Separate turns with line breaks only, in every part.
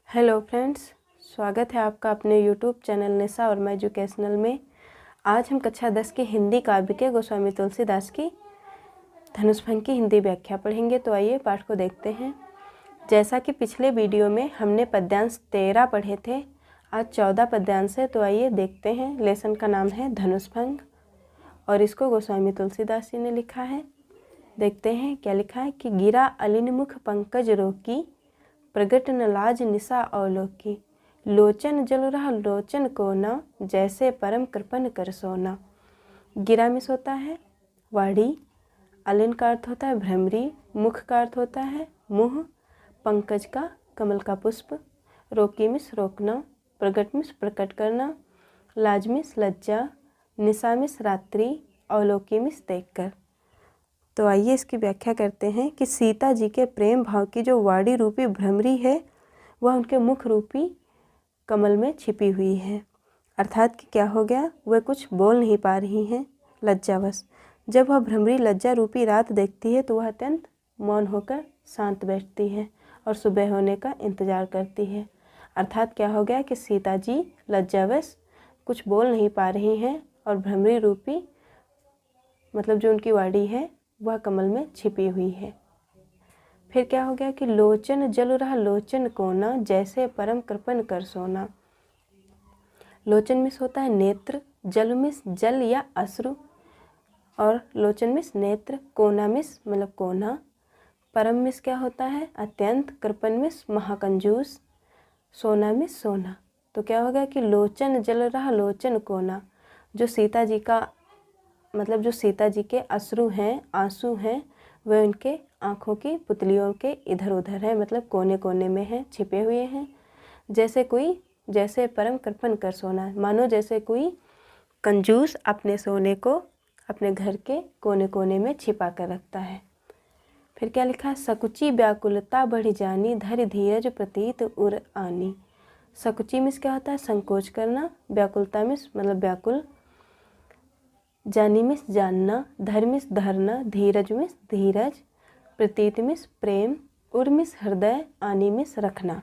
Hello friends, स्वागत है आपका अपने यूट्यूब चैनल निशा और मैं एजुकेशनल में। आज हम कक्षा 10 की हिंदी काव्य के गोस्वामी तुलसीदास की धनुषभंग की हिंदी व्याख्या पढ़ेंगे। तो आइए पाठ को देखते हैं। जैसा कि पिछले वीडियो में हमने पद्यांश 13 पढ़े थे, आज 14 पद्यांश है। तो आइए देखते हैं। लेसन का नाम है धनुषभंग और इसको गोस्वामी तुलसीदास जी ने लिखा है। देखते हैं क्या लिखा है कि गिरा अलिनमुख पंकज रोकी, प्रगट न लाज निशा अवलोकी, लोचन जल रहा लोचन को न, जैसे परम कृपन कर सोना। गिरा मिस होता है वाड़ी, अलिन का अर्थ होता है भ्रमरी, मुख का अर्थ होता है मुँह, पंकज का कमल का पुष्प, रोकी मिस रोकना, प्रगट मिस प्रकट करना, लाज मिस लज्जा, निशा मिस रात्रि, अवलोकी मिस देखकर। तो आइए इसकी व्याख्या करते हैं कि सीता जी के प्रेम भाव की जो वाड़ी रूपी भ्रमरी है वह उनके मुख रूपी कमल में छिपी हुई है। अर्थात कि क्या हो गया, वह कुछ बोल नहीं पा रही हैं लज्जावश। जब वह भ्रमरी लज्जा रूपी रात देखती है तो वह अत्यंत मौन होकर शांत बैठती है और सुबह होने का इंतजार करती है। अर्थात क्या हो गया कि सीता जी लज्जावश कुछ बोल नहीं पा रही हैं और भ्रमरी रूपी मतलब जो उनकी वाड़ी है वह कमल में छिपी हुई है। फिर क्या हो गया कि लोचन जल रहा लोचन कोना, जैसे परम कृपन कर सोना। लोचन मिस होता है नेत्र, जल मिस जल या अश्रु और लोचन मिस नेत्र, कोना मिस मतलब कोना, परम मिस क्या होता है अत्यंत, कृपन मिस महाकंजूस, सोना मिस सोना। तो क्या हो गया कि लोचन जल रहा लोचन कोना, जो सीता जी का मतलब जो सीता जी के अश्रु हैं आंसू हैं वह उनके आँखों की पुतलियों के इधर उधर है, मतलब कोने कोने में हैं, छिपे हुए हैं। जैसे परम कृपन कर सोना, मानो जैसे कोई कंजूस अपने सोने को अपने घर के कोने कोने में छिपा कर रखता है। फिर क्या लिखा है, सकुची व्याकुलता बढ़ जानी, धर धीरज प्रतीत उर आनी। सकुची मिस क्या होता है संकोच करना, व्याकुलता मिस मतलब व्याकुल, जानी मिस जानना, धर मिस धरना, धीरज मिस धीरज, प्रतीत मिस प्रेम, उर मिस हृदय, आनी मिस रखना।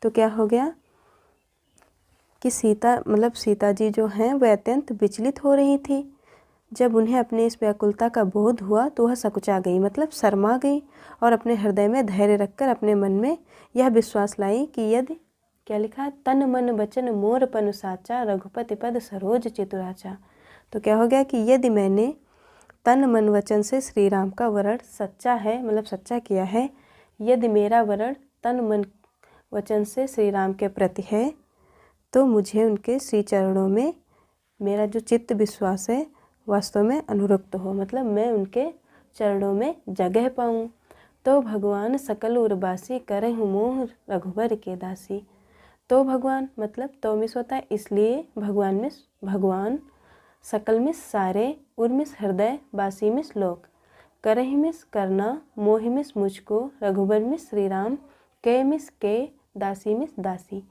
तो क्या हो गया कि सीता जी जो हैं वह अत्यंत विचलित हो रही थी। जब उन्हें अपने इस व्याकुलता का बोध हुआ तो वह सकुचा गई मतलब शर्मा गई और अपने हृदय में धैर्य रखकर अपने मन में यह विश्वास लाई कि यदि क्या लिखा है, तन मन वचन मोर पनु साचा, रघुपति पद सरोज चितुराचा। तो क्या हो गया कि यदि मैंने तन मन वचन से श्री राम का वरण सच्चा है मतलब सच्चा किया है, यदि मेरा वरण तन मन वचन से श्री राम के प्रति है तो मुझे उनके श्री चरणों में मेरा जो चित्त विश्वास है वास्तव में अनुरक्त हो, मतलब मैं उनके चरणों में जगह पाऊँ। तो भगवान सकल उर्वासी करहु मोह रघुवर के दासी। तो भगवान मतलब तो मिस होता है इसलिए भगवान मिस भगवान, सकल मिस सारे, उर मिस हृदय, बासी मिस लोक, करहि मिस करना, मोहि मिस मुझको, रघुबर मिस श्री राम, के मिस के, दासी मिस दासी।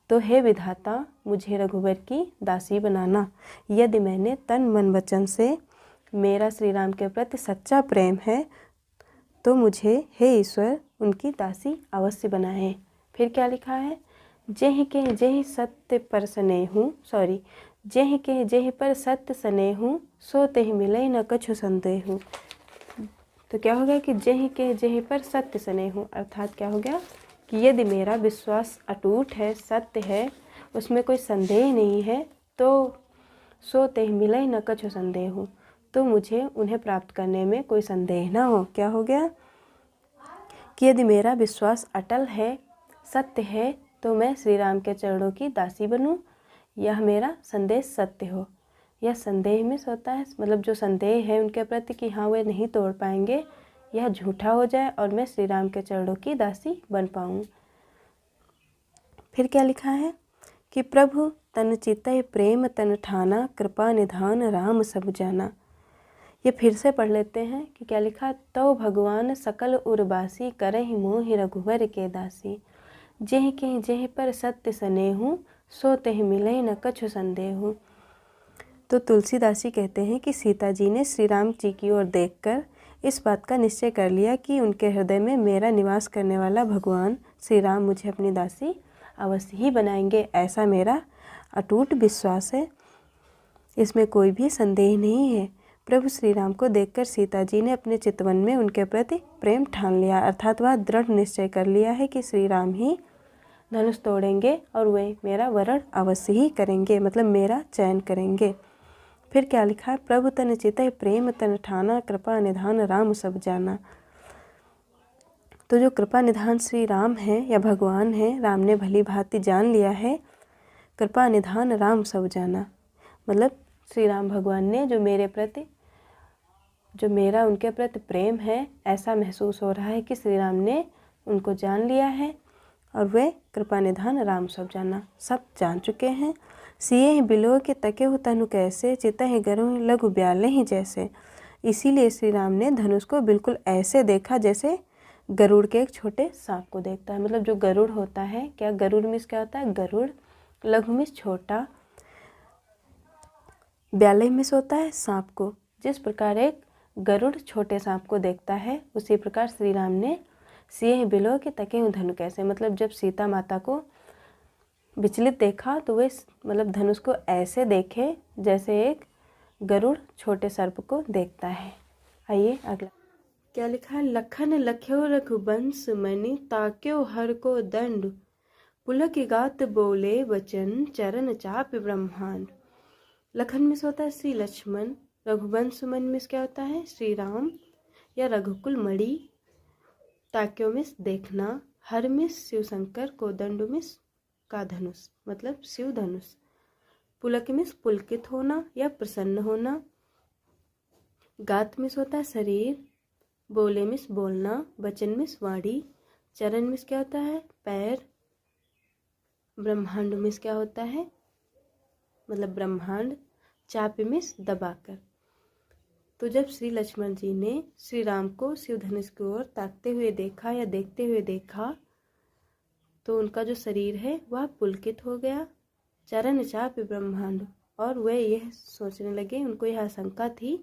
तो हे विधाता मुझे रघुबर की दासी बनाना। यदि मैंने तन मन वचन से मेरा श्री राम के प्रति सच्चा प्रेम है तो मुझे हे ईश्वर उनकी दासी अवश्य बनाए। फिर क्या लिखा है, जेहि के जेहि सत्य पर स्नेहूँ जेहि के जेहि पर सत्य स्नेहूँ, सो तेहि मिलई न कछु संदेहूँ। तो क्या हो गया कि जेहि के जेहि पर सत्य स्नेहूँ, अर्थात क्या हो गया कि यदि मेरा विश्वास अटूट है, सत्य है, उसमें कोई संदेह नहीं है, तो सो तेहि मिलई न कछु संदेहूँ, तो मुझे उन्हें प्राप्त करने में कोई संदेह ना हो। क्या हो गया कि यदि मेरा विश्वास अटल है, सत्य है, तो मैं श्री राम के चरणों की दासी बनूं, यह मेरा संदेश सत्य हो। यह संदेह मिस होता है मतलब जो संदेह है उनके प्रति कि हाँ वे नहीं तोड़ पाएंगे, यह झूठा हो जाए और मैं श्री राम के चरणों की दासी बन पाऊँ। फिर क्या लिखा है कि प्रभु तन चितय प्रेम तन ठाना, कृपा निधान राम सब जाना। ये फिर से पढ़ लेते हैं कि क्या लिखा, तो भगवान सकल उर्वासी करहि मोहि रघुवर के दासी, जेहि के जेहि पर सत्य स्नेहूँ, सो तेहि मिलई न कछु संदेहूँ। तो तुलसीदास जी कहते हैं कि सीता जी ने श्री राम जी की ओर देखकर इस बात का निश्चय कर लिया कि उनके हृदय में मेरा निवास करने वाला भगवान श्री राम मुझे अपनी दासी अवश्य ही बनाएंगे, ऐसा मेरा अटूट विश्वास है, इसमें कोई भी संदेह नहीं है। प्रभु श्री राम को देखकर सीता जी ने अपने चितवन में उनके प्रति प्रेम ठान लिया, अर्थात वह दृढ़ निश्चय कर लिया है कि श्री राम ही धनुष तोड़ेंगे और वे मेरा वरण अवश्य ही करेंगे, मतलब मेरा चयन करेंगे। फिर क्या लिखा है, प्रभु तन चितय प्रेम तन ठाना, कृपा निधान राम सब जाना। तो जो कृपा निधान श्री राम है या भगवान है, राम ने भली भांति जान लिया है। कृपा निधान राम सब जाना, मतलब श्री राम भगवान ने जो मेरा उनके प्रति प्रेम है, ऐसा महसूस हो रहा है कि श्री राम ने उनको जान लिया है और वे कृपा निधान राम सब जाना, सब जान चुके हैं। सिए बिलो के तके हो तनु कैसे, चितहि गरो लघु ब्याले ही जैसे। इसीलिए श्री राम ने धनुष को बिल्कुल ऐसे देखा जैसे गरुड़ के एक छोटे सांप को देखता है। मतलब जो गरुड़ होता है, क्या गरुड़ मीन्स क्या होता है, गरुड़, लघु मीन्स छोटा, ब्याले मीन्स होता है सांप को। जिस प्रकार एक गरुड़ छोटे सांप को देखता है, उसी प्रकार श्री राम ने सिंह बिलो के तके हूँ धनु कैसे, मतलब जब सीता माता को विचलित देखा तो वे मतलब धनुष को ऐसे देखे जैसे एक गरुड़ छोटे सर्प को देखता है। आइए अगला क्या लिखा है, लखन लख्यो रघुवंश मणि, ताक्यो हर को दंड, पुलक गात बोले वचन, चरण चाप ब्रह्मांड। लखन मिस होता है श्री लक्ष्मण, रघुवंश मन मिस क्या होता है श्री राम या रघुकुल मणि, ताक्यो मिस देखना, हर मिस शिव शंकर, कोदंड मिस का धनुष मतलब शिव धनुष, पुलक मिस पुलकित होना या प्रसन्न होना, गात मिस होता है शरीर, बोले मिस बोलना, वचन मिस वाणी, चरण मिस क्या होता है पैर, ब्रह्मांड मिस क्या होता है मतलब ब्रह्मांड, चाप मिस दबाकर। तो जब श्री लक्ष्मण जी ने श्री राम को शिव धनुष की ओर ताकते हुए देखा या देखते हुए देखा, तो उनका जो शरीर है वह पुलकित हो गया, चरण चाप ब्रह्मांड, और वे यह सोचने लगे, उनको यह आशंका थी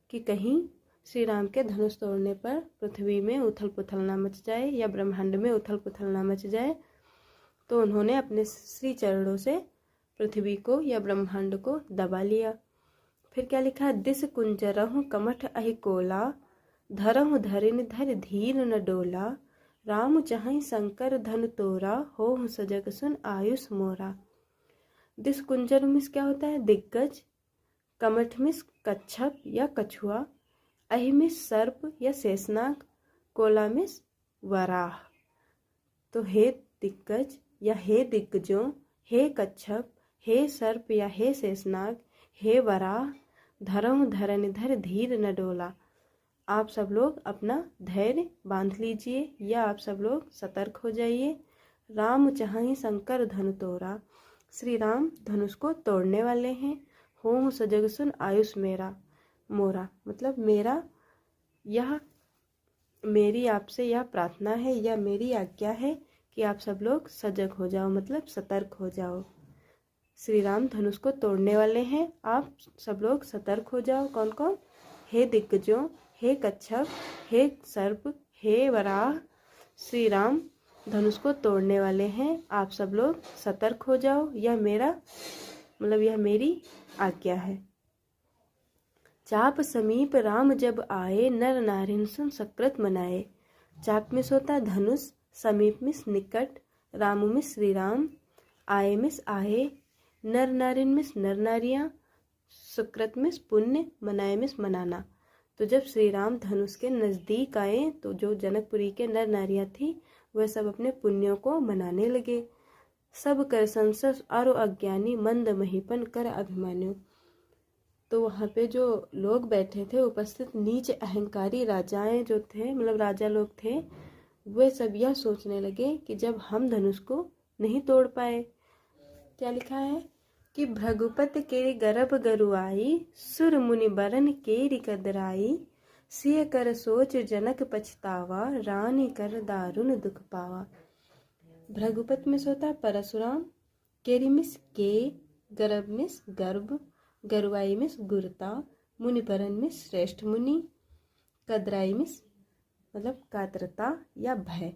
कि कहीं श्री राम के धनुष तोड़ने पर पृथ्वी में उथल पुथल ना मच जाए या ब्रह्मांड में उथल पुथल ना मच जाए। तो उन्होंने अपने श्री चरणों से पृथ्वी को या ब्रह्मांड को दबा लिया। फिर क्या लिखा है, दिस कुंजरहु कमठ अहि कोला, धरहु धरिन धर धीर न डोला, राम चाहि शंकर धन तोरा, हो सजग सुन आयुष मोरा। दिस कुंजर मिस क्या होता है दिग्गज, कमठ मिस कच्छप या कछुआ, अहि मिस सर्प या शेषनाग, कोला मिस वराह। तो हे दिग्गज या हे दिग्गजों, हे कच्छप, हे सर्प या हे शेषनाग, हे वराह, धरहु धरन धर धीर न डोला। आप सब लोग अपना धैर्य बांध लीजिए या आप सब लोग सतर्क हो जाइए। राम चाहि शंकर धनु तोरा, श्री राम धनुष को तोड़ने वाले हैं। हो सजग सुन आयुष मेरा मोरा, मतलब मेरी आपसे यह प्रार्थना है या मेरी आज्ञा है कि आप सब लोग सजग हो जाओ, मतलब सतर्क हो जाओ। श्री राम धनुष को तोड़ने वाले हैं, आप सब लोग सतर्क हो जाओ। कौन कौन, हे दिग्गजों, हे कच्छप, हे सर्प, हे वराह, श्री राम धनुष को तोड़ने वाले हैं, आप सब लोग सतर्क हो जाओ। यह मेरी आज्ञा है। चाप समीप राम जब आए, नर नारिन सुन सकृत मनाए। चाप मिस होता है धनुष, समीप मिस निकट, राम मिस श्री राम, आए मिस आए, नर नारिन मिस नर नारियां, सुकृत मिस पुण्य, मनाए मिस मनाना। तो जब श्री राम धनुष के नज़दीक आए तो जो जनकपुरी के नर नारियां थी वह सब अपने पुण्यों को मनाने लगे। सब कर संसस आरो अज्ञानी, मंद महीपन कर अभिमान्यो। तो वहाँ पे जो लोग बैठे थे उपस्थित नीच अहंकारी राजाएं जो थे, मतलब राजा लोग थे, वे सब यह सोचने लगे कि जब हम धनुष को नहीं तोड़ पाए, क्या लिखा है कि भृगुपत के गर्भ गरुआई, सुर मुनि बरन केरी कदराई, सिय कर सोच जनक पछतावा, रानी कर दारुण दुख पावा। भृगुपत में सोता है परशुराम, केरी मिस के, गर्भ मिस गर्भ, गरुआई मिस गुरता, मुनि बरन मिस श्रेष्ठ मुनि, कदराई मिस मतलब कातरता या भय।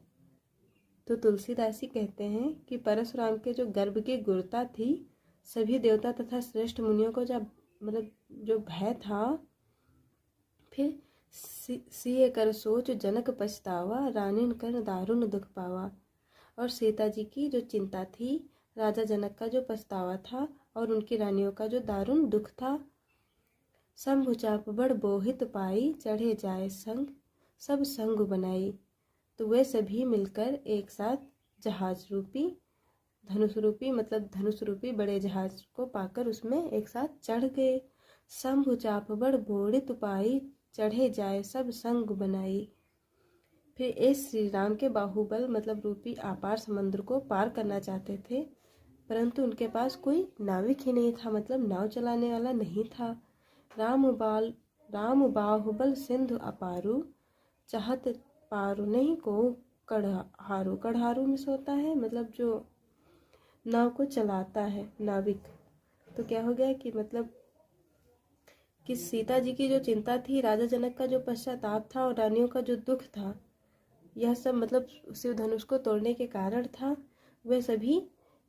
तो तुलसीदास जी कहते हैं कि परशुराम के जो गर्भ की गुरुता थी, सभी देवता तथा श्रेष्ठ मुनियों को जब मतलब जो भय था, फिर सिए कर सोच जनक पछतावा, रानीन कर दारुण दुख पावा। और सीता जी की जो चिंता थी, राजा जनक का जो पछतावा था और उनकी रानियों का जो दारुण दुख था। शंभु चाप बड़ बोहित पाई, चढ़े जाए संग सब संग बनाई। तो वे सभी मिलकर एक साथ जहाज रूपी धनुष रूपी मतलब धनुष रूपी बड़े जहाज को पाकर उसमें एक साथ चढ़ गए। शंभु चाप बड़ बोहित पाई, चढ़े जाए सब संग बनाई। फिर इस श्री राम के बाहुबल मतलब रूपी अपार समुद्र को पार करना चाहते थे, परंतु उनके पास कोई नाविक ही नहीं था, मतलब नाव चलाने वाला नहीं था। राम बाहुबल सिंधु अपारू, चाहत पारू नहीं को कढ़ारू। कढ़ारू में होता है मतलब जो नाव को चलाता है, नाविक। तो क्या हो गया कि मतलब कि सीता जी की जो चिंता थी, राजा जनक का जो पश्चाताप था और रानियों का जो दुख था, यह सब मतलब शिव धनुष को तोड़ने के कारण था। वे सभी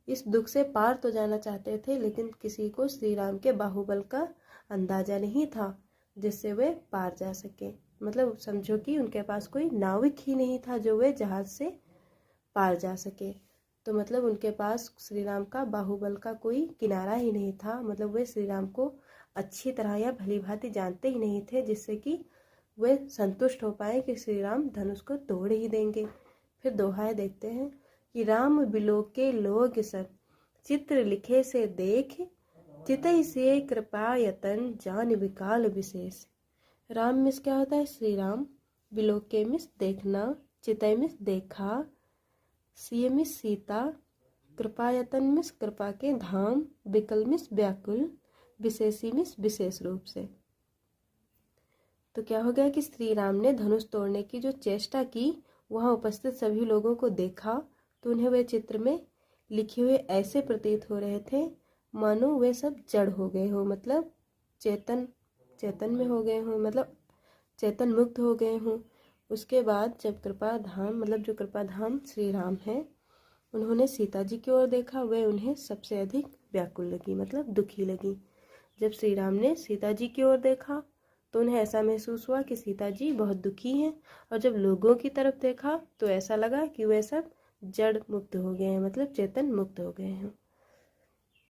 इस दुख से पार तो जाना चाहते थे, लेकिन किसी को श्री राम के बाहुबल का अंदाजा नहीं था जिससे वे पार जा सके। मतलब समझो कि उनके पास कोई नाविक ही नहीं था जो वे जहाज से पार जा सके। तो मतलब उनके पास श्री राम का बाहुबल का कोई किनारा ही नहीं था, मतलब वे श्री राम को अच्छी तरह या भली भांति जानते ही नहीं थे, जिससे कि वे संतुष्ट हो पाए कि श्री राम धनुष को तोड़ ही देंगे। फिर दोहा देखते हैं कि राम बिलोके लोग सब, चित्र लिखे से देख, चितई से कृपा यतन जान विकाल विशेष। राम मिस क्या होता है? श्री राम। बिलोके मिस देखना, चितई मिस देखा, सिय मिस सीता, कृपायतन मिस कृपा के धाम, विकल मिस व्याकुल, विशेषी मिस विशेष रूप से। तो क्या हो गया कि श्री राम ने धनुष तोड़ने की जो चेष्टा की, वहां उपस्थित सभी लोगों को देखा तो उन्हें वे चित्र में लिखे हुए ऐसे प्रतीत हो रहे थे मानो वे सब जड़ हो गए हो, मतलब चेतन में हो गए हों, मतलब चेतन मुक्त हो गए हों। उसके बाद जब कृपा धाम मतलब जो कृपा धाम श्री राम है, उन्होंने सीता जी की ओर देखा, वे उन्हें सबसे अधिक व्याकुल लगी, मतलब दुखी लगी। जब श्री राम ने सीता जी की ओर देखा तो उन्हें ऐसा महसूस हुआ कि सीता जी बहुत दुखी हैं, और जब लोगों की तरफ देखा तो ऐसा लगा कि वे सब जड़ मुक्त हो गए हैं, मतलब चेतन मुक्त हो गए हैं।